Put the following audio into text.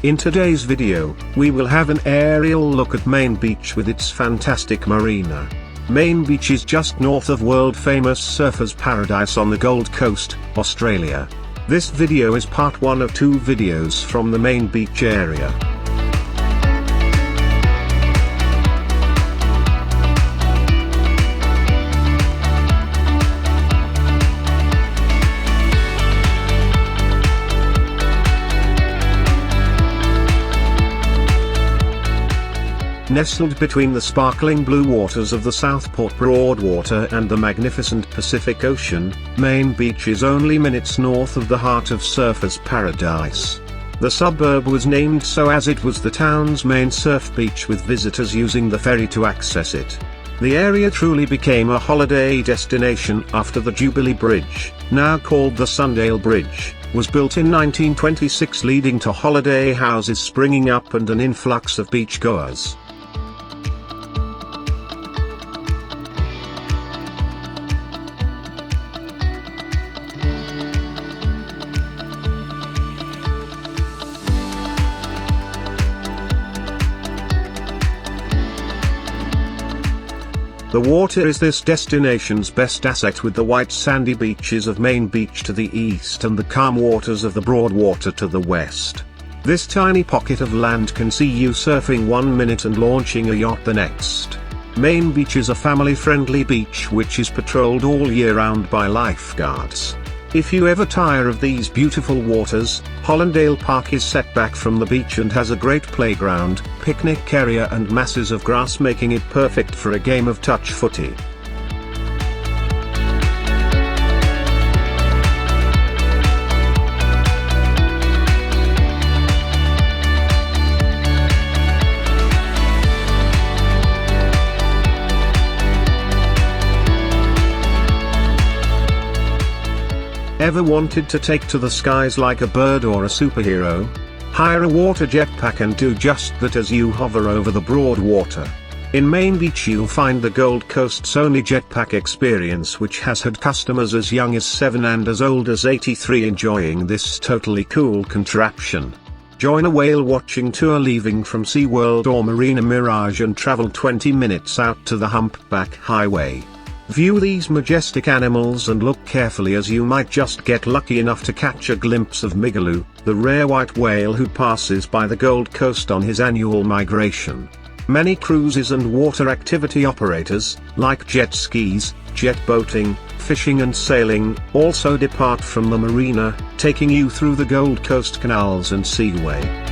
In today's video, we will have an aerial look at Main Beach with its fantastic marina. Main Beach is just north of world-famous surfers' paradise on the Gold Coast, Australia. This video is part 1 of 2 videos from the Main Beach area. Nestled between the sparkling blue waters of the Southport Broadwater and the magnificent Pacific Ocean, Main Beach is only minutes north of the heart of surfers' paradise. The suburb was named so as it was the town's main surf beach, with visitors using the ferry to access it. The area truly became a holiday destination after the Jubilee Bridge, now called the Sundale Bridge, was built in 1926, leading to holiday houses springing up and an influx of beachgoers. The water is this destination's best asset, with the white sandy beaches of Main Beach to the east and the calm waters of the Broadwater to the west. This tiny pocket of land can see you surfing 1 minute and launching a yacht the next. Main Beach is a family-friendly beach which is patrolled all year round by lifeguards. If you ever tire of these beautiful waters, Hollindale Park is set back from the beach and has a great playground, picnic area and masses of grass, making it perfect for a game of touch footy. Ever wanted to take to the skies like a bird or a superhero? Hire a water jetpack and do just that as you hover over the Broadwater. In Main Beach you'll find the Gold Coast's only jetpack experience, which has had customers as young as 7 and as old as 83 enjoying this totally cool contraption. Join a whale watching tour leaving from SeaWorld or Marina Mirage and travel 20 minutes out to the Humpback Highway. View these majestic animals and look carefully, as you might just get lucky enough to catch a glimpse of Migaloo, the rare white whale who passes by the Gold Coast on his annual migration. Many cruises and water activity operators, like jet skis, jet boating, fishing and sailing, also depart from the marina, taking you through the Gold Coast canals and seaway.